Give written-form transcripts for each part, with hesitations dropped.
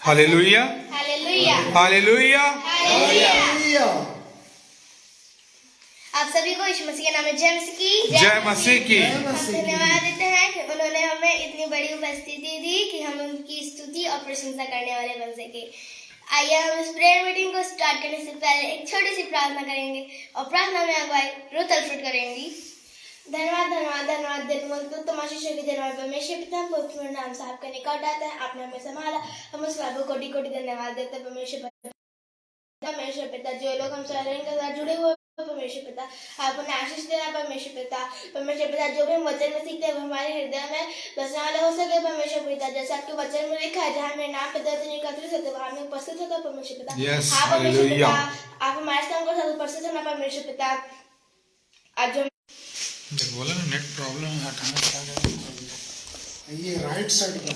Hallelujah, hallelujah, hallelujah. Hallelujah. आप सभी को यीशु मसीह के नाम में जय मसीह की जय मसीह की। हम धन्यवाद देते हैं कि उन्होंने हमें इतनी बड़ी उपस्थिति दी कि हम उनकी स्तुति और प्रशंसा करने वाले बन सके। आइए हम इस प्रेयर मीटिंग को स्टार्ट करने से पहले एक छोटी सी प्रार्थना करेंगे और प्रार्थना में अगुवाई रुथ अल्फ्रेड करेंगी। धन्यवाद धन्यवाद धन्यवाद दिन तमाशीषों के धन्यवाद परमेश्वर पिता पवित्र नाम से आपका निकट आता है, आपने हमें संभाला, हम उस बाबू कोटि कोटि धन्यवाद देते हैं परमेश्वर पिता। जो लोग हम शहर के साथ जुड़े हुए परमेश्वर पिता, आप उन्हें आशीष देना परमेश्वर पिता। जो भी हम वचन में सीखते हैं वो हमारे हृदय में बसने वाले हो सके परमेश्वर पिता। जैसे आपके वचन में लिखा है, जहाँ मेरे नाम पे दर्द नहीं करते थे वहाँ में उपस्थित होता परमेश्वर पिता। आप परमेश्वर पिता, आप हमारे संग को साथ उपस्थित होना परमेश्वर पिता। आज जो बोला ना नेट प्रॉब्लम है, हटाना ये राइट साइड का।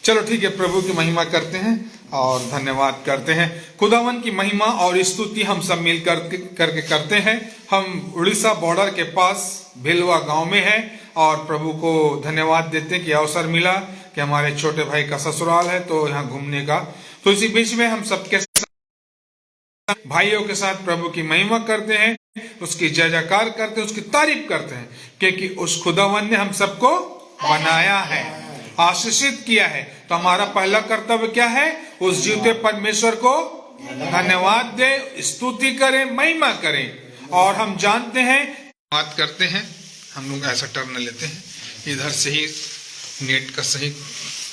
चलो ठीक है, प्रभु की महिमा करते हैं और धन्यवाद करते हैं। खुदावन की महिमा और स्तुति हम सब मिल करके करते हैं। हम उड़ीसा बॉर्डर के पास भिलवा गांव में हैं और प्रभु को धन्यवाद देते हैं कि अवसर मिला कि हमारे छोटे भाई का ससुराल है तो यहाँ घूमने का। तो इसी बीच में हम सबके भाइयों के साथ प्रभु की महिमा करते हैं, उसकी जय जयकार करते हैं, उसकी तारीफ करते हैं, क्योंकि उस खुदावन ने हम सबको बनाया है, आशीषित किया है। तो हमारा पहला कर्तव्य क्या है? उस जीवते परमेश्वर को धन्यवाद दे, स्तुति करें, महिमा करें। और हम जानते हैं, बात करते हैं, हम लोग ऐसा टर्न लेते हैं, इधर से ही नेट का सही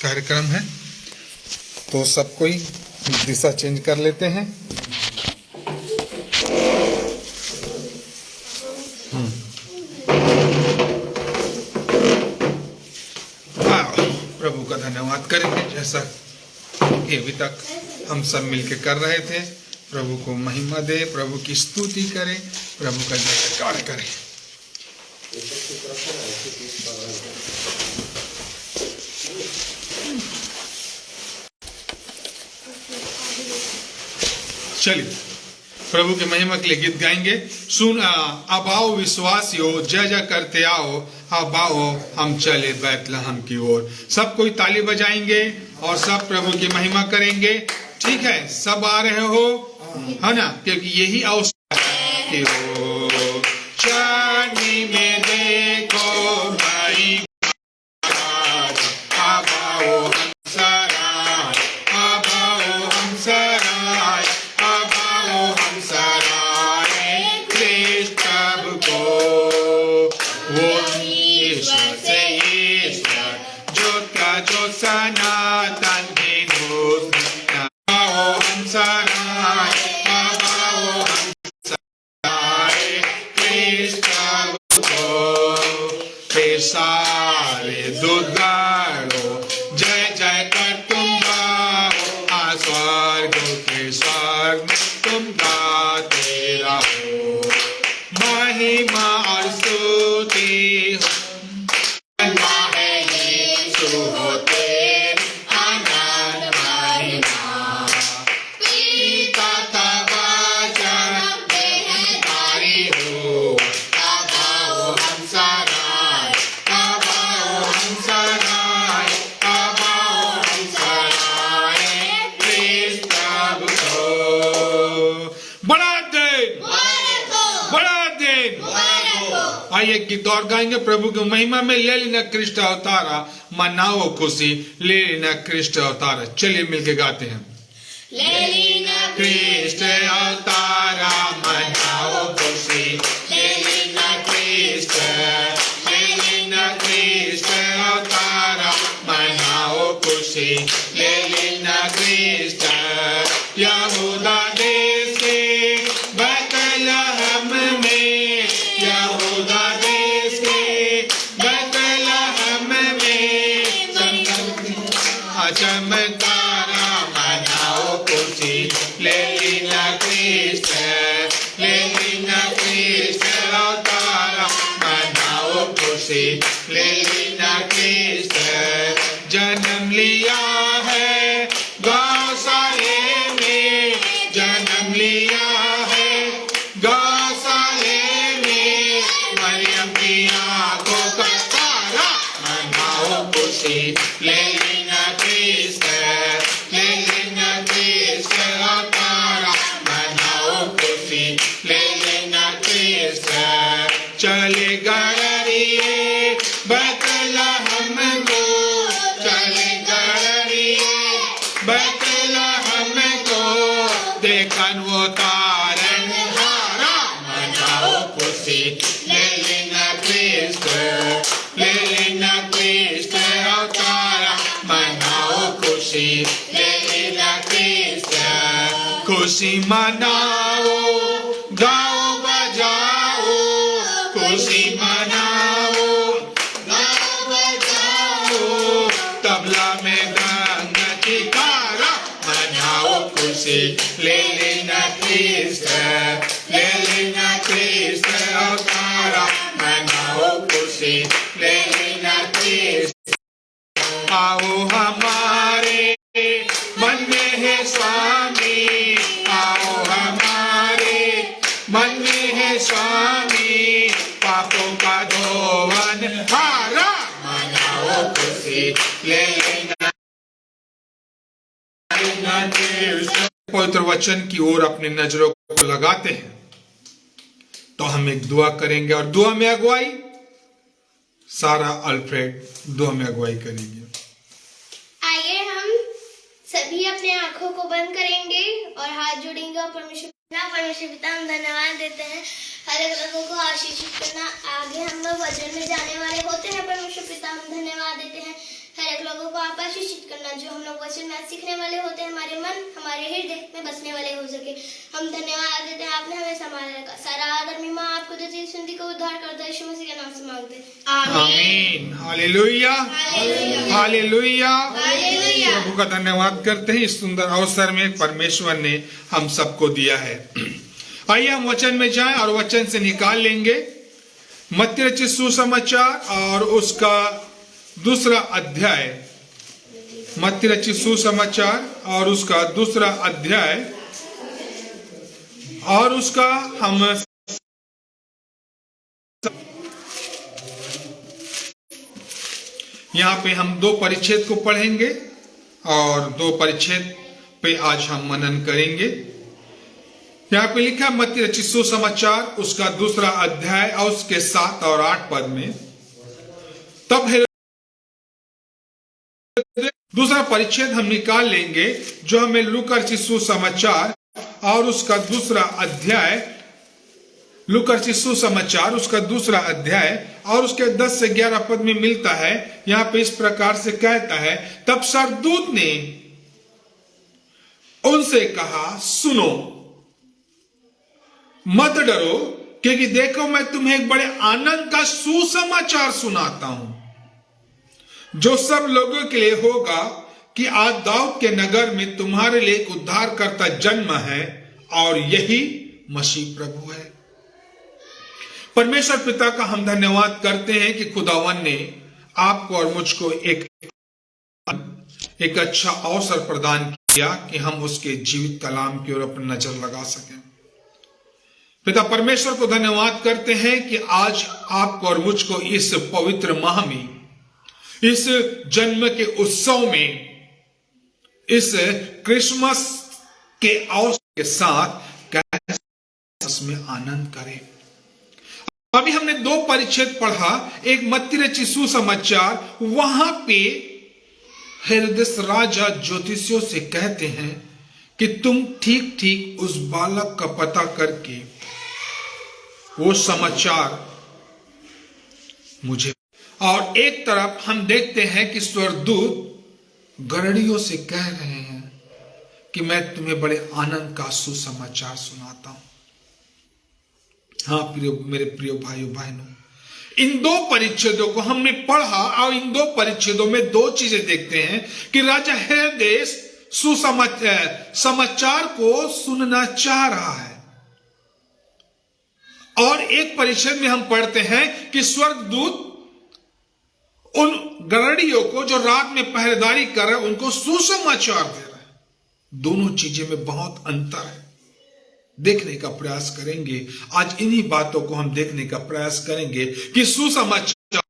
कार्यक्रम है तो सब कोई दिशा चेंज कर लेते हैं। प्रभु का धन्यवाद करेंगे जैसा कि अभी तक हम सब मिलके कर रहे थे। प्रभु को महिमा दे, प्रभु की स्तुति करें, प्रभु का जयकार करें। चलिए प्रभु की महिमा के लिए गीत गाएंगे। सुन अब आओ विश्वासियों, जय जय करते आओ, अब आओ हम चले बैतलहम की ओर। सब कोई ताली बजाएंगे और सब प्रभु की महिमा करेंगे। ठीक है, सब आ रहे हो, है ना? क्योंकि यही अवसर है कि चांदनी में देखो भाई, अब आओ हम सराय, अब आओ हम सराय, अब आओ हम सराय कृष्ण को। वो ईश्वर से ईश्वर, ज्योत का जो सनातन भी दूसरा। आओ हम सराय, अब आओ हम सराय कृष्ण को। फिर सारे दुर्गाड़ो जय जय कर तुम गाओ, स्वर्ग के स्वर्ग में तुम गाते रहो। महिमा और स्तुति है यीशु हो तेरी अनंत महिमा। पिता का वचन बेहकारी हो, अब आओ हम सराय, अब आओ हम सराय, अब आओ हम सराय कृष्ण को। बड़ा दिन, बड़ा दिन। आइए गीत और गाएंगे प्रभु की महिमा में। ले लेना कृष्ण अवतारा, मनाओ खुशी, ले लेना कृष्ण अवतारा। चलिए मिलके गाते हैं। ले लेना कृष्ण अवतारा मनाओ खुशी, ले लेना कृष्ण, ले लेना कृष्ण अवतारा मनाओ खुशी, ले लेना कृष्ण। यहूदा देश के बैतलहम में, यहूदा देश के बैतलहम में चमकारा मनाओ खुशी, ले लेना कृष्ण, ले लेना कृष्ण अवतारा मनाओ खुशी, ले लेना कृष्ण। जन्म लिया है गौशाले में, जन्म लिया है गौशाले में, मरियम की आंखों का तारा मनाओ खुशी, ले लेना कृष्ण। बैतलहम को देखन वो तारनहारा, मनाओ खुशी ले लेना क्रिस्त, ले लेना क्रिस्त अवतारा, मनाओ खुशी ले लेना क्रिस्त। खुशी मनाओ, गाओ बजाओ, खुशी मनाओ, गाओ बजाओ, तबला में रंग चिकारा, मनाओ खुशी ले लेना क्रिस्त, ले लेना क्रिस्त अवतारा, मनाओ खुशी ले लेना क्रिस्त। आओ हमारे मन में है स्वामी, आओ हमारे मन में है स्वामी, पापों का धोवन हारा, मनाओ खुशी ले लेना। पवित्र वचन की ओर अपनी नजरों को लगाते हैं तो हम एक दुआ करेंगे और दुआ में अगुवाई सारा अल्फ्रेड दुआ में अगुवाई करेंगे। आइए हम सभी अपने आंखों को बंद करेंगे और हाथ जोड़ेंगे और परमेश्वर पिता हम धन्यवाद देते हैं हर एक लोगों को आशीषित करना। आगे हम लोग वचन में जाने वाले होते हैं। परमेश्वर पिता हम धन्यवाद देते हैं हर एक लोगों को आप आशीषित करना। जो हम लोग वचन में सीखने वाले होते हैं हमारे मन हमारे हृदय में बसने वाले हो सके। हम धन्यवाद देते हैं आपने हमें संभाल रखा। सारा आदर महिमा आपको देते हैं। सुंदी को उद्धार करता है यीशु मसीह के नाम से मांगते हैं, आमीन। Hallelujah, hallelujah. प्रभु का धन्यवाद करते हैं इस सुंदर अवसर में परमेश्वर ने हम सबको दिया है। आइए हम वचन में जाएं और वचन से निकाल लेंगे मत्ती रचित सुसमाचार और उसका दूसरा अध्याय। मत्ती रचित सुसमाचार और उसका दूसरा अध्याय और उसका हम यहाँ पे हम 2 परिच्छेद को पढ़ेंगे और 2 परिच्छेद पे आज हम मनन करेंगे। यहाँ पे लिखा मत्ती रचित सुसमाचार उसका दूसरा अध्याय और उसके 7 और 8 पद में, तब दूसरा परिच्छेद हम निकाल लेंगे जो हमें लूका रचित सुसमाचार और उसका दूसरा अध्याय, लूका रचित सुसमाचार उसका दूसरा अध्याय और उसके 10 से 11 पद में मिलता है। यहाँ पे इस प्रकार से कहता है, तब स्वर्गदूत ने उनसे कहा, सुनो मत डरो, क्योंकि देखो मैं तुम्हें एक बड़े आनंद का सुसमाचार सुनाता हूं जो सब लोगों के लिए होगा कि आज दाऊद के नगर में तुम्हारे लिए एक उद्धारकर्ता जन्म है और यही मसीह प्रभु है। परमेश्वर पिता का हम धन्यवाद करते हैं कि खुदावन ने आपको और मुझको एक अच्छा अवसर प्रदान किया कि हम उसके जीवित कलाम की ओर अपनी नजर लगा सकें। पिता परमेश्वर को धन्यवाद करते हैं कि आज आपको और मुझको इस पवित्र माह में, इस जन्म के उत्सव में, इस क्रिसमस के अवसर के साथ में आनंद करें। अभी हमने 2 परिच्छेद पढ़ा, एक मत्ती रचित सुसमाचार, वहां पे हेरोदेस राजा ज्योतिषियों से कहते हैं कि तुम ठीक ठीक उस बालक का पता करके वो समाचार मुझे। और एक तरफ हम देखते हैं कि स्वर्गदूत गड़ड़ियों से कह रहे हैं कि मैं तुम्हें बड़े आनंद का सुसमाचार सुनाता हूं। हाँ मेरे प्रिय भाइयों बहनों, इन 2 परिच्छेदों को हमने पढ़ा और इन 2 परिच्छेदों में 2 चीजें देखते हैं कि राजा हेरोदेस समाचार को सुनना चाह रहा है, और एक परिच्छेद में हम पढ़ते हैं कि स्वर्गदूत उन गड़ड़ियों को जो रात में पहरेदारी कर रहे हैं उनको सुसमाचार दे रहे हैं। दोनों चीजें में बहुत अंतर है। देखने का प्रयास करेंगे आज, इन्हीं बातों को हम देखने का प्रयास करेंगे कि सुसमाचार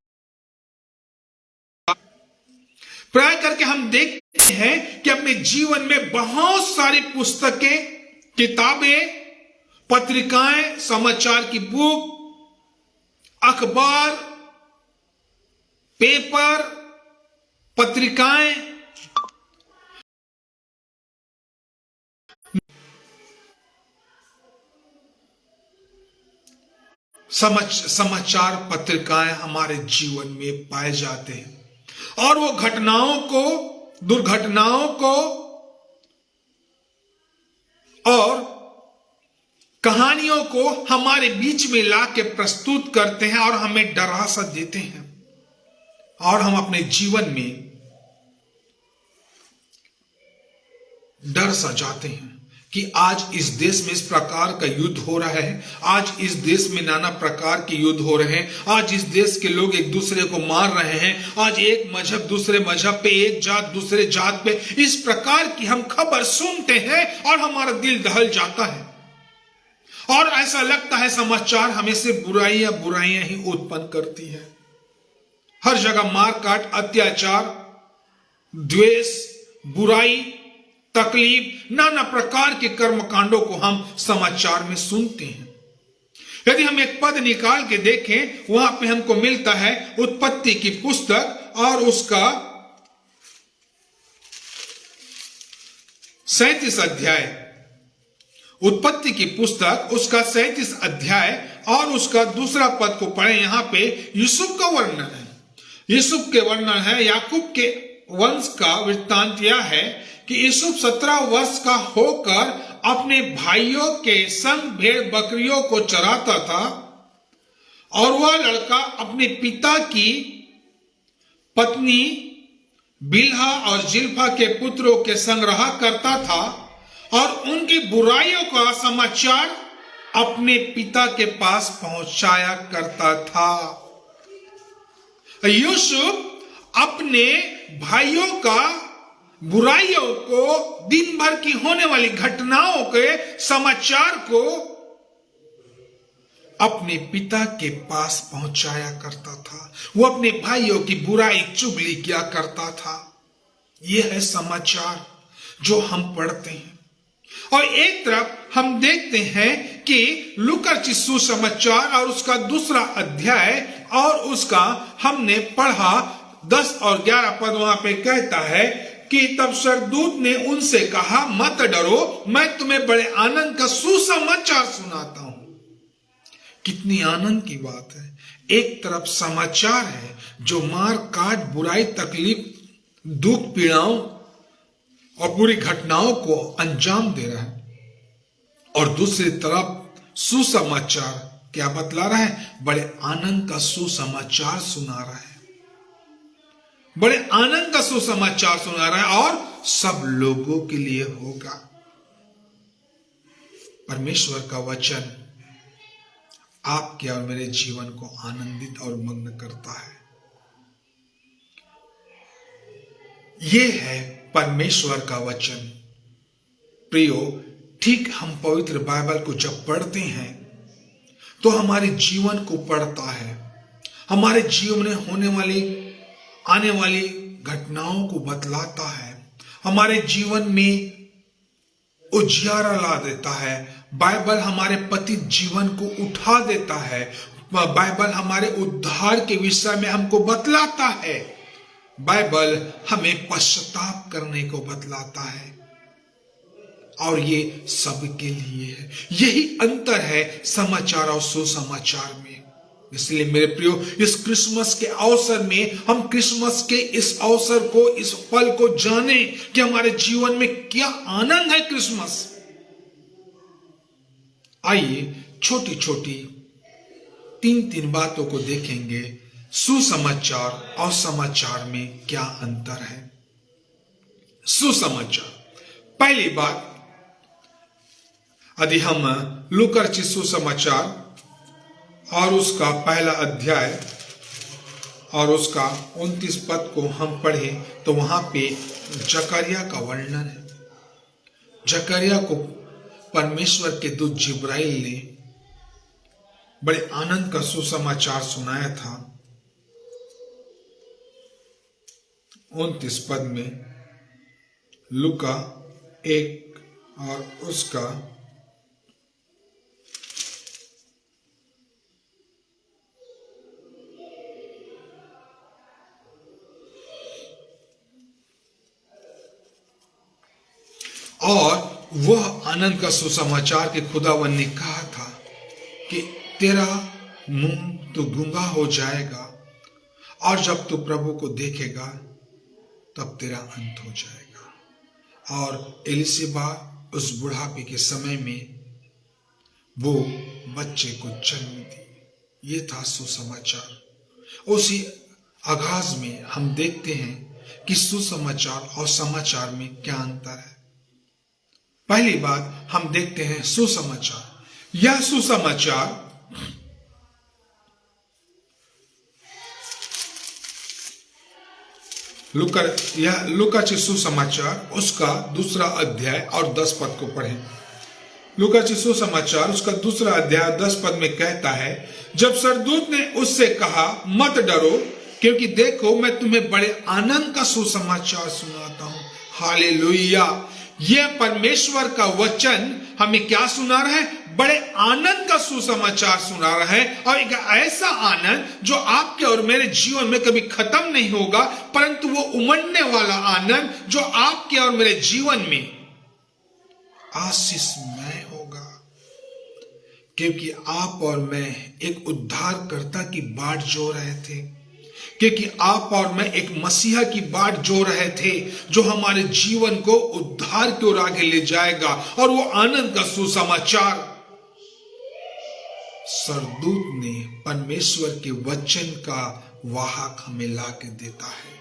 प्राय करके हम देखते हैं कि अपने जीवन में बहुत सारी पुस्तकें, किताबें, पत्रिकाएं, समाचार की बुक, अखबार, पेपर, पत्रिकाएं समाचार पत्रिकाएं हमारे जीवन में पाए जाते हैं और वो घटनाओं को, दुर्घटनाओं को और कहानियों को हमारे बीच में ला के प्रस्तुत करते हैं और हमें डरा सा देते हैं और हम अपने जीवन में डर सा जाते हैं कि आज इस देश में इस प्रकार का युद्ध हो रहा है, आज इस देश में नाना प्रकार के युद्ध हो रहे हैं, आज इस देश के लोग एक दूसरे को मार रहे हैं, आज एक मजहब दूसरे मजहब पे, एक जात दूसरे जात पे, इस प्रकार की हम खबर सुनते हैं और हमारा दिल दहल जाता है और ऐसा लगता है समाचार हमें से बुराइयां ही उत्पन्न करती है। हर जगह मारकाट, अत्याचार, द्वेष, बुराई, तकलीफ, नाना प्रकार के कर्मकांडों को हम समाचार में सुनते हैं। यदि हम एक पद निकाल के देखें, वहां पे हमको मिलता है उत्पत्ति की पुस्तक और उसका 37 अध्याय। उत्पत्ति की पुस्तक उसका 37 अध्याय और उसका दूसरा पद को पढ़े। यहां पे यूसुफ का वर्णन है। यूसुफ के वर्णन है, याकूब के वंश का वृत्तांत यह है कि यूसुफ 17 वर्ष का होकर अपने भाइयों के संग भेड़ बकरियों को चराता था और वह लड़का अपने पिता की पत्नी बिल्हा और जिल्फा के पुत्रों के संग रहा करता था और उनकी बुराइयों का समाचार अपने पिता के पास पहुंचाया करता था। यूसुफ अपने भाइयों का बुराइयों को, दिन भर की होने वाली घटनाओं के समाचार को अपने पिता के पास पहुंचाया करता था। वो अपने भाइयों की बुराई चुगली किया करता था। यह है समाचार जो हम पढ़ते हैं। और एक तरफ हम देखते हैं कि लूका रचित सुसमाचार और उसका दूसरा अध्याय और उसका हमने पढ़ा 10 और 11 पद, वहां पे कहता है कि तब स्वर्गदूत ने उनसे कहा, मत डरो, मैं तुम्हें बड़े आनंद का सुसमाचार सुनाता हूं। कितनी आनंद की बात है। एक तरफ समाचार है जो मार काट, बुराई, तकलीफ, दुख, पीड़ाओं और बुरी घटनाओं को अंजाम दे रहा है और दूसरी तरफ सुसमाचार क्या बतला रहा है? बड़े आनंद का सुसमाचार सुना रहा है। बड़े आनंद का सुसमाचार सुना रहा है और सब लोगों के लिए होगा। परमेश्वर का वचन आपके और मेरे जीवन को आनंदित और मग्न करता है। यह है परमेश्वर का वचन। प्रियो, ठीक हम पवित्र बाइबल को जब पढ़ते हैं तो हमारे जीवन को पढ़ता है, हमारे जीवन में होने वाली आने वाली घटनाओं को बतलाता है, हमारे जीवन में उजियारा ला देता है। बाइबल हमारे पतित जीवन को उठा देता है। बाइबल हमारे उद्धार के विषय में हमको बतलाता है। बाइबल हमें पश्चाताप करने को बतलाता है और ये सबके लिए है। यही अंतर है समाचार और सुसमाचार में। इसलिए मेरे प्रियो, इस क्रिसमस के अवसर में हम क्रिसमस के इस अवसर को, इस पल को जाने कि हमारे जीवन में क्या आनंद है क्रिसमस। आइए छोटी छोटी 3 बातों को देखेंगे। सुसमाचार और समाचार में क्या अंतर है। सुसमाचार, पहली बात, यदि हम लूका रचित सुसमाचार और उसका पहला अध्याय और उसका 29 पद को हम पढ़ें तो वहां पे जकरिया का वर्णन है। जकरिया को परमेश्वर के दूत जिब्राइल ने बड़े आनंद का सुसमाचार सुनाया था। 29 पद में लूका 1 और उसका वह आनंद का सुसमाचार के खुदावन ने कहा था कि तेरा मुंह तो गूंगा हो जाएगा और जब तू प्रभु को देखेगा तब तेरा अंत हो जाएगा। और एलिशिबा उस बुढ़ापे के समय में वो बच्चे को जन्म दी। ये था सुसमाचार। उसी आगाज में हम देखते हैं कि सुसमाचार और समाचार में क्या अंतर है। पहली बात हम देखते हैं सुसमाचार। यह सुसमाचार लूका सुसमाचार उसका 2 अध्याय और 10 पद को पढ़ें। लूका सुसमाचार उसका 2 अध्याय 10 पद में कहता है, जब स्वर्गदूत ने उससे कहा मत डरो, क्योंकि देखो मैं तुम्हें बड़े आनंद का सुसमाचार सुनाता हूं। हालेलुया। यह परमेश्वर का वचन हमें क्या सुना रहा है? बड़े आनंद का सुसमाचार सुना रहा है। और एक ऐसा आनंद जो आपके और मेरे जीवन में कभी खत्म नहीं होगा, परंतु वो उमड़ने वाला आनंद जो आपके और मेरे जीवन में आशीषमय होगा। क्योंकि आप और मैं एक उद्धारकर्ता की बाट जो रहे थे, क्योंकि आप और मैं एक मसीहा की बाट जो रहे थे जो हमारे जीवन को उद्धार की ओर आगे ले जाएगा। और वो आनंद का सुसमाचार स्वर्गदूत ने परमेश्वर के वचन का वाहक हमें ला के देता है।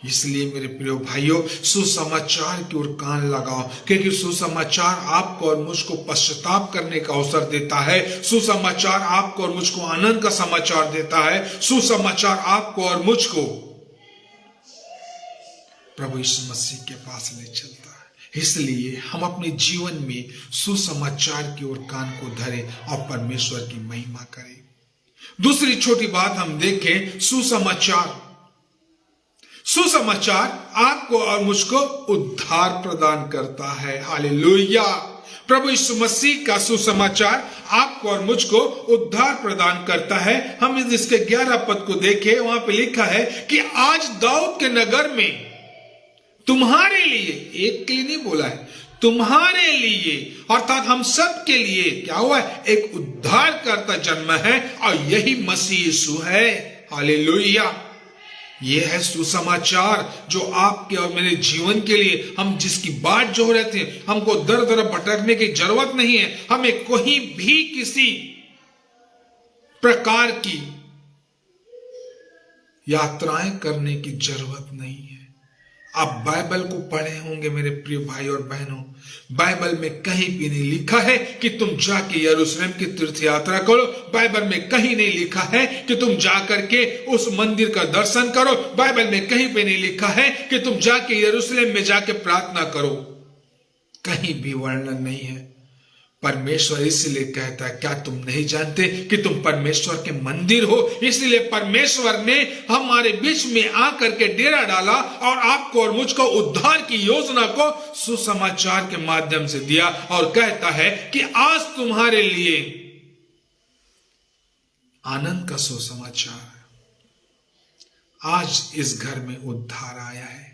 इसलिए मेरे प्रिय भाइयों, सुसमाचार की ओर कान लगाओ, क्योंकि सुसमाचार आपको और मुझको पश्चाताप करने का अवसर देता है। सुसमाचार आपको और मुझको आनंद का समाचार देता है। सुसमाचार आपको और मुझको प्रभु यीशु मसीह के पास ले चलता है। इसलिए हम अपने जीवन में सुसमाचार की ओर कान को धरें और परमेश्वर की महिमा करें। दूसरी छोटी बात हम देखें, सुसमाचार आपको और मुझको उद्धार प्रदान करता है। हालेलुया। प्रभु यीशु मसीह का सुसमाचार आपको और मुझको उद्धार प्रदान करता है। हम इसके 11 पद को देखें, वहां पे लिखा है कि आज दाऊद के नगर में तुम्हारे लिए, एक के लिए नहीं बोला है, तुम्हारे लिए अर्थात हम सब के लिए क्या हुआ है? एक उद्धारकर्ता जन्म है और यही मसीह यीशु है। हालेलुया। यह है सुसमाचार जो आपके और मेरे जीवन के लिए, हम जिसकी बाट जो रहे थे, हमको दर दर भटकने की जरूरत नहीं है। हमें कोई भी किसी प्रकार की यात्राएं करने की जरूरत नहीं है। आप बाइबल को पढ़े होंगे मेरे प्रिय भाई और बहनों, बाइबल में कहीं भी नहीं लिखा है कि तुम जाके यरूशलेम की तीर्थ यात्रा करो। बाइबल में कहीं नहीं लिखा है कि तुम जाकर के उस मंदिर का दर्शन करो। बाइबल में कहीं पे नहीं लिखा है कि तुम जाके यरूशलेम में जाके प्रार्थना करो। कहीं भी वर्णन नहीं है। परमेश्वर इसलिए कहता है, क्या तुम नहीं जानते कि तुम परमेश्वर के मंदिर हो? इसलिए परमेश्वर ने हमारे बीच में आकर के डेरा डाला और आपको और मुझको उद्धार की योजना को सुसमाचार के माध्यम से दिया और कहता है कि आज तुम्हारे लिए आनंद का सुसमाचार है। आज इस घर में उद्धार आया है।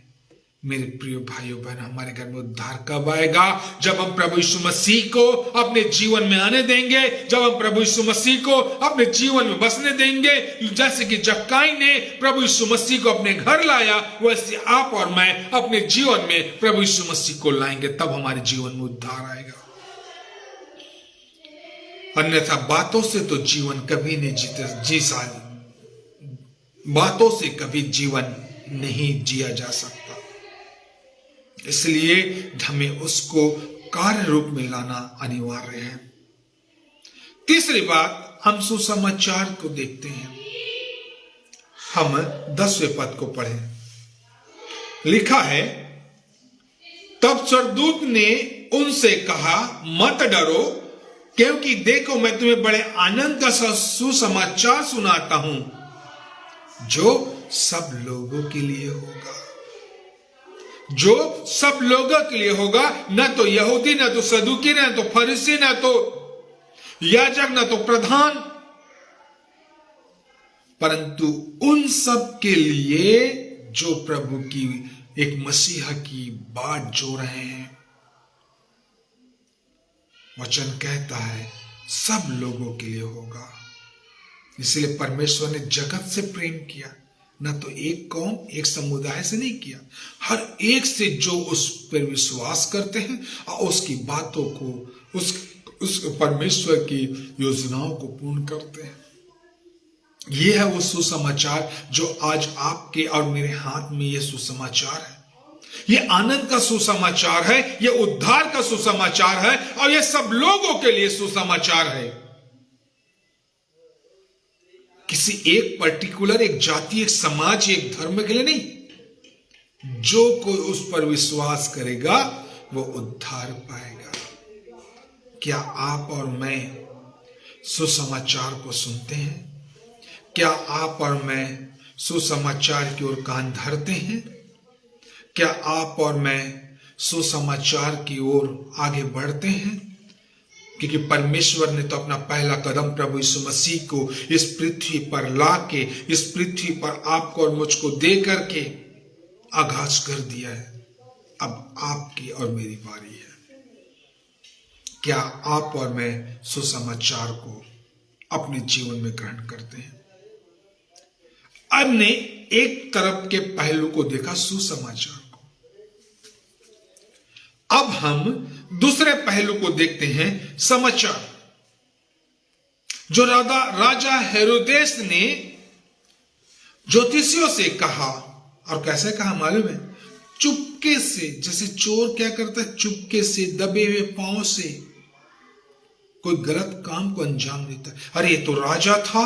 मेरे प्रिय भाइयों बहन, हमारे घर में उद्धार कब आएगा? जब हम प्रभु यीशु मसीह को अपने जीवन में आने देंगे, जब हम प्रभु यीशु मसीह को अपने जीवन में बसने देंगे। जैसे कि जक्काई ने प्रभु यीशु मसीह को अपने घर लाया, वैसे आप और मैं अपने जीवन में प्रभु यीशु मसीह को लाएंगे, तब हमारे जीवन में उद्धार आएगा। अन्यथा बातों से तो जीवन कभी नहीं बातों से कभी जीवन नहीं जिया जा सकता। इसलिए हमें उसको कार्य रूप में लाना अनिवार्य है। तीसरी बात, हम सुसमाचार को देखते हैं। हम 10वें पद को पढ़ें। लिखा है, तब स्वर्गदूत ने उनसे कहा मत डरो, क्योंकि देखो मैं तुम्हें बड़े आनंद का सुसमाचार सुनाता हूं जो सब लोगों के लिए होगा। जो सब लोगों के लिए होगा, न तो यहूदी, न तो सदूकी, न तो फरीसी, न तो याजक, न तो प्रधान, परंतु उन सब के लिए जो प्रभु की एक मसीहा की बाट जो रहे हैं, वचन कहता है सब लोगों के लिए होगा। इसलिए परमेश्वर ने जगत से प्रेम किया, न तो एक कौम एक समुदाय से नहीं किया, हर एक से जो उस पर विश्वास करते हैं और उसकी बातों को, उस परमेश्वर की योजनाओं को पूर्ण करते हैं। यह है वो सुसमाचार जो आज आपके और मेरे हाथ में यह सुसमाचार है। ये आनंद का सुसमाचार है, ये उद्धार का सुसमाचार है और ये सब लोगों के लिए सुसमाचार है। किसी एक पर्टिकुलर, एक जाति, एक समाज, एक धर्म के लिए नहीं। जो कोई उस पर विश्वास करेगा वो उद्धार पाएगा। क्या आप और मैं सुसमाचार को सुनते हैं? क्या आप और मैं सुसमाचार की ओर कान धरते हैं? क्या आप और मैं सुसमाचार की ओर आगे बढ़ते हैं? क्योंकि परमेश्वर ने तो अपना पहला कदम प्रभु यीशु मसीह को इस पृथ्वी पर लाके, इस पृथ्वी पर आपको और मुझको दे करके आगाज कर दिया है। अब आपकी और मेरी बारी है। क्या आप और मैं सुसमाचार को अपने जीवन में ग्रहण करते हैं? अब ने एक तरफ के पहलू को देखा, सुसमाचार को। अब हम दूसरे पहलू को देखते हैं, समाचार। जो राजा हेरोदेस ने ज्योतिषियों से कहा, और कैसे कहा मालूम है? चुपके से, जैसे चोर क्या करता है, चुपके से दबे हुए पांव से कोई गलत काम को अंजाम देता है। अरे ये तो राजा था,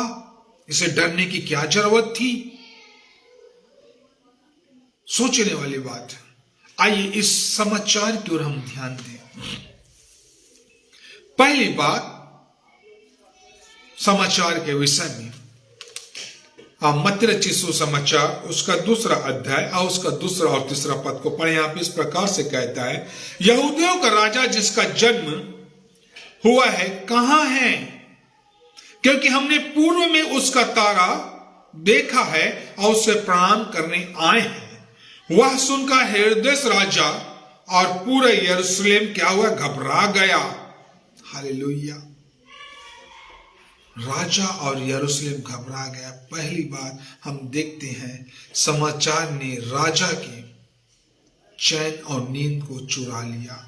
इसे डरने की क्या जरूरत थी? सोचने वाली बात है। आइए इस समाचार की ओर हम ध्यान दें। पहली बात समाचार के विषय में, मत्ती रचित सुसमाचार उसका 2 अध्याय और उसका 2 और 3 पद को पढ़े। यहां पे इस प्रकार से कहता है, यहूदियों का राजा जिसका जन्म हुआ है कहां है? क्योंकि हमने पूर्व में उसका तारा देखा है और उसे प्रणाम करने आए हैं। वह सुनकर हेरोदेस राजा और पूरा यरूशलेम क्या हुआ? घबरा गया। हालेलुया। राजा और यरूशलेम घबरा गया। पहली बात हम देखते हैं, समाचार ने राजा के चैन और नींद को चुरा लिया।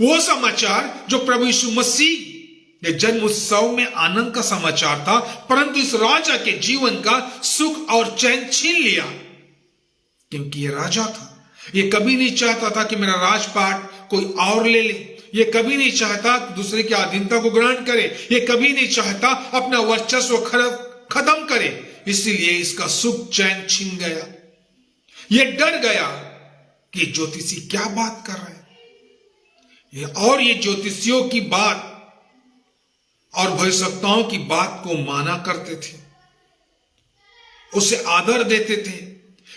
वो समाचार जो प्रभु यीशु मसीह के जन्म उत्सव में आनंद का समाचार था, परंतु इस राजा के जीवन का सुख और चैन छीन लिया। क्योंकि ये राजा था, ये कभी नहीं चाहता था कि मेरा राजपाट कोई और ले ले। ये कभी नहीं चाहता दूसरे की अधीनता को ग्रहण करे। ये कभी नहीं चाहता अपना वर्चस्व खत्म करे। इसलिए इसका सुख चैन छीन गया। ये डर गया कि ज्योतिषी क्या बात कर रहे हैं। और ये ज्योतिषियों की बात और भविष्यवक्ताओं की बात को माना करते थे, उसे आदर देते थे।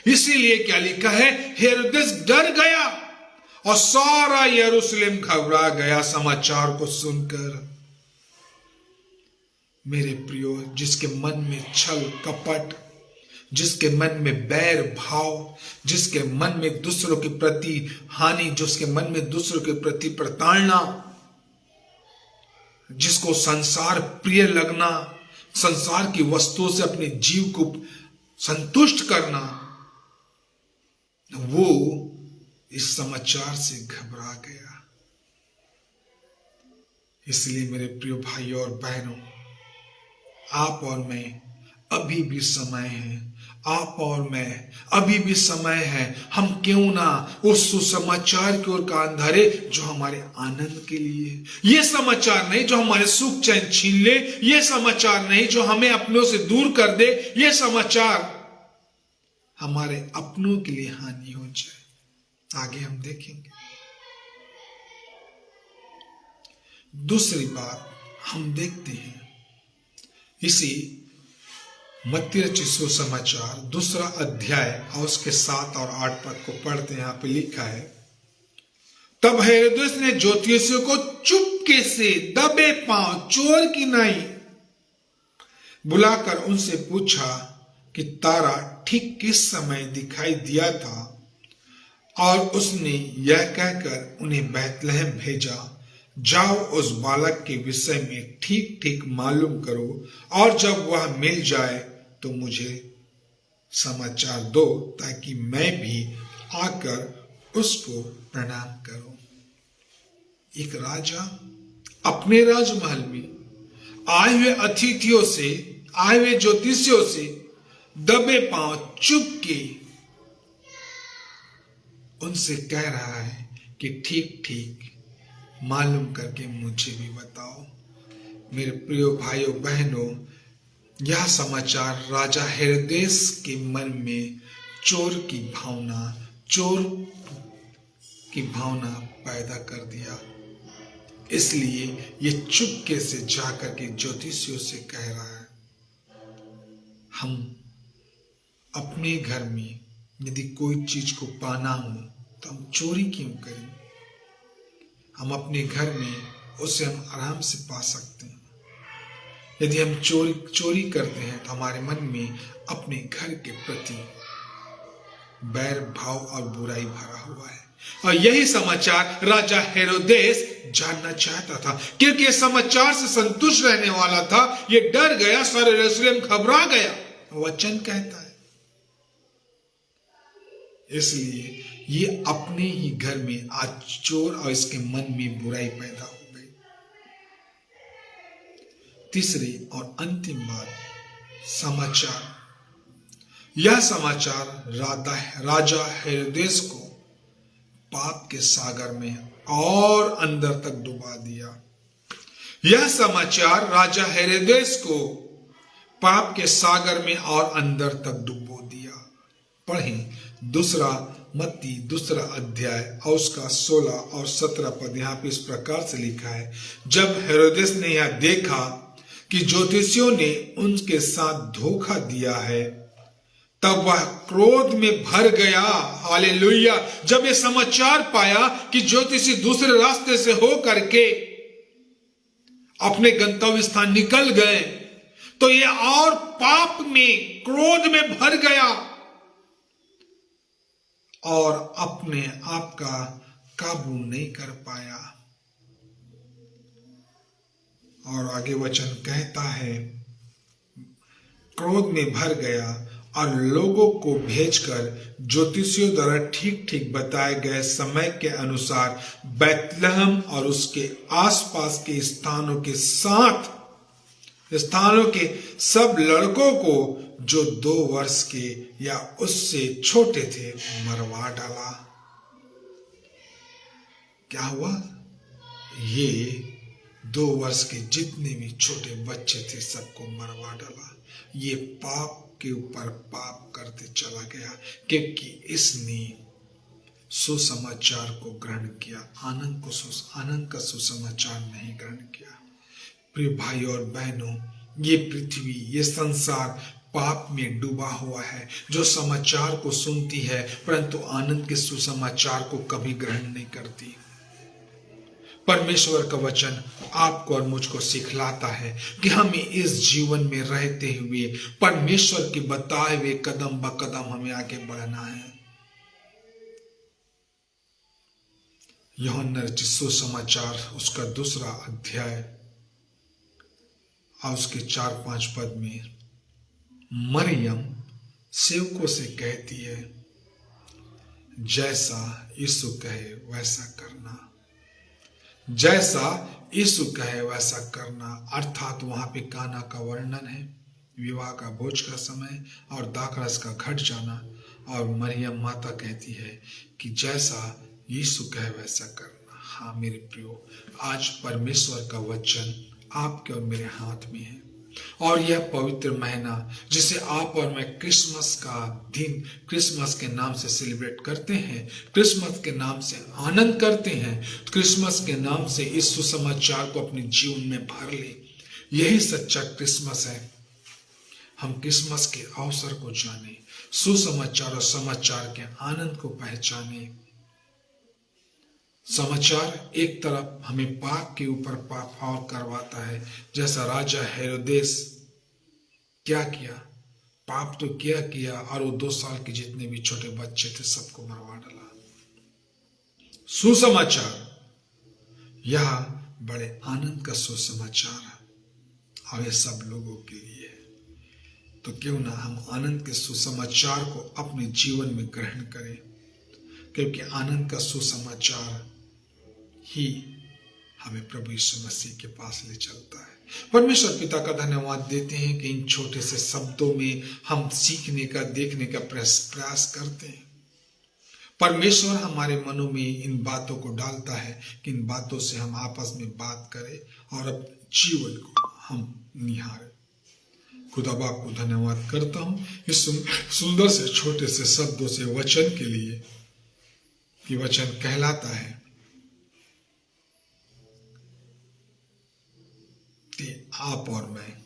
इसीलिए क्या लिखा है, हेरोदेस डर गया और सारा यरूशलेम घबरा गया समाचार को सुनकर। मेरे प्रियो, जिसके मन में छल कपट, जिसके मन में बैर भाव, जिसके मन में दूसरों के प्रति हानि, जिसके मन में दूसरों के प्रति प्रताड़ना, जिसको संसार प्रिय लगना, संसार की वस्तुओं से अपने जीव को संतुष्ट करना, वो इस समाचार से घबरा गया। इसलिए मेरे प्रिय भाइयों और बहनों, आप और मैं अभी भी समय है, आप और मैं अभी भी समय है। हम क्यों ना उस सुसमाचार की ओर कान धरे जो हमारे आनंद के लिए। ये समाचार नहीं जो हमारे सुख चैन छीन ले, ये समाचार नहीं जो हमें अपनों से दूर कर दे, ये समाचार हमारे अपनों के लिए हानि हो जाए। आगे हम देखेंगे। दूसरी बात हम देखते हैं, इसी मत्ती रचित सुसमाचार 2 अध्याय और उसके 7 और 8 पद को पढ़ते हैं। यहां पे लिखा है, तब हेरोदेस ने ज्योतिषियों को चुपके से दबे पांव, चोर की नाई, बुलाकर उनसे पूछा कि तारा ठीक किस समय दिखाई दिया था। और उसने यह कहकर उन्हें बैतलहम भेजा, जाओ उस बालक के विषय में ठीक ठीक मालूम करो, और जब वह मिल जाए तो मुझे समाचार दो, ताकि मैं भी आकर उसको प्रणाम करूं। एक राजा अपने राजमहल में आए हुए अतिथियों से, आए हुए ज्योतिषियों से दबे पांव चुप के उनसे कह रहा है कि ठीक ठीक मालूम करके मुझे भी बताओ। मेरे प्रिय भाइयों बहनों, यह समाचार राजा हेरोदेस के मन में चोर की भावना पैदा कर दिया। इसलिए ये चुपके से जाकर के ज्योतिषियों से कह रहा है, हम अपने घर में यदि कोई चीज को पाना हो तो हम चोरी क्यों करें? हम अपने घर में उसे हम आराम से पा सकते हैं। यदि हम चोरी करते हैं तो हमारे मन में अपने घर के प्रति बैर भाव और बुराई भरा हुआ है। और यही समाचार राजा हेरोदेस जानना चाहता था, क्योंकि इस समाचार से संतुष्ट रहने वाला था। ये डर गया, सारे यरूशलेम घबरा गया। वचन कहता है इसलिए ये अपने ही घर में आज चोर और इसके मन में बुराई पैदा हो गई। तीसरी और अंतिम बात, समाचार। यह समाचार राजा हेरोदेस को पाप के सागर में और अंदर तक डुबा दिया। यह समाचार राजा हेरोदेस को पाप के सागर में और अंदर तक डुबो दिया। पढ़ें दूसरा मत्ती दूसरा अध्याय और उसका 16 और 17 पद। यहाँ पे इस प्रकार से लिखा है, जब हेरोदेस ने यह देखा कि ज्योतिषियों ने उनके साथ धोखा दिया है, तब वह क्रोध में भर गया। हालेलुया। जब ये समाचार पाया कि ज्योतिषी दूसरे रास्ते से हो करके अपने गंतव्य स्थान निकल गए, तो ये और पाप में, क्रोध में भर गया और अपने आप का काबू नहीं कर पाया। और आगे वचन कहता है, क्रोध में भर गया और लोगों को भेजकर ज्योतिषियों द्वारा ठीक ठीक बताए गए समय के अनुसार बैतलहम और उसके आसपास के स्थानों के सब लड़कों को जो 2 वर्ष के या उससे छोटे थे मरवा डाला। क्या हुआ? ये 2 वर्ष के जितने भी छोटे बच्चे थे सबको मरवा डाला। ये पाप के ऊपर पाप करते चला गया, क्योंकि इसने सुसमाचार को ग्रहण किया, आनंद का सुसमाचार नहीं ग्रहण किया। प्रिय भाई और बहनों, ये पृथ्वी, ये संसार पाप में डूबा हुआ है, जो समाचार को सुनती है परंतु आनंद के सुसमाचार को कभी ग्रहण नहीं करती। परमेश्वर का वचन आपको और मुझको सिखलाता है कि हमें इस जीवन में रहते हुए परमेश्वर के बताए हुए कदम ब कदम हमें आगे बढ़ना है। यूहन्ना रचित सुसमाचार उसका 2 अध्याय और उसके 4-5 पद में मरियम सेवकों से कहती है, जैसा यीशु कहे वैसा करना, जैसा यीशु कहे वैसा करना। अर्थात वहां पे काना का वर्णन है, विवाह का भोज का समय और दाखरस का घट जाना। और मरियम माता कहती है कि जैसा यीशु कहे वैसा करना। हाँ मेरे प्रियो, आज परमेश्वर का वचन आपके और मेरे हाथ में है, और यह पवित्र महीना जिसे आप और मैं क्रिसमस का दिन क्रिसमस के नाम से सेलिब्रेट करते हैं, क्रिसमस के नाम से आनंद करते हैं, क्रिसमस के नाम से इस सुसमाचार को अपने जीवन में भर ले। यही सच्चा क्रिसमस है। हम क्रिसमस के अवसर को जाने, सुसमाचार और समाचार के आनंद को पहचाने। समाचार एक तरफ हमें पाप के ऊपर पाप और करवाता है, जैसा राजा हेरोदेस क्या किया, पाप तो किया और वो 2 साल के जितने भी छोटे बच्चे थे सबको मरवा डाला। सुसमाचार यह बड़े आनंद का सुसमाचार और ये सब लोगों के लिए है। तो क्यों ना हम आनंद के सुसमाचार को अपने जीवन में ग्रहण करें, क्योंकि आनंद का सुसमाचार ही हमें प्रभु यीशु मसीह के पास ले चलता है। परमेश्वर पिता का धन्यवाद देते हैं कि इन छोटे से शब्दों में हम सीखने का, देखने का प्रयास करते हैं। परमेश्वर हमारे मनों में इन बातों को डालता है कि इन बातों से हम आपस में बात करें और अपने जीवन को हम निहारें। खुदा बाप को धन्यवाद करता हूँ इस सुंदर से छोटे से शब्दों से वचन के लिए, कि वचन कहलाता है कि आप और मैं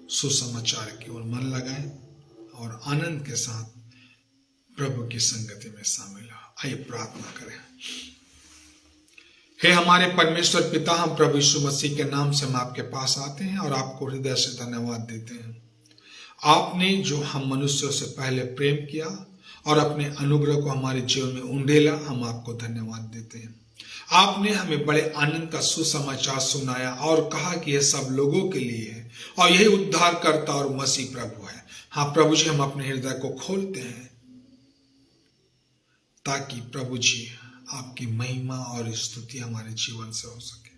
सुसमाचार की ओर मन लगाएं और आनंद के साथ प्रभु की संगति में शामिल हो। आइए प्रार्थना करें। हे हमारे परमेश्वर पिता, हम प्रभु यीशु मसीह के नाम से हम आपके पास आते हैं और आपको हृदय से धन्यवाद देते हैं। आपने जो हम मनुष्यों से पहले प्रेम किया और अपने अनुग्रह को हमारे जीवन में उंडेला, हम आपको धन्यवाद देते हैं। आपने हमें बड़े आनंद का सुसमाचार सुनाया और कहा कि यह सब लोगों के लिए है और यही उद्धारकर्ता और मसीह प्रभु है। हाँ प्रभु जी, हम अपने हृदय को खोलते हैं ताकि प्रभु जी आपकी महिमा और स्तुति हमारे जीवन से हो सके।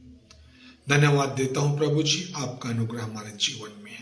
धन्यवाद देता हूं प्रभु जी, आपका अनुग्रह हमारे जीवन में है।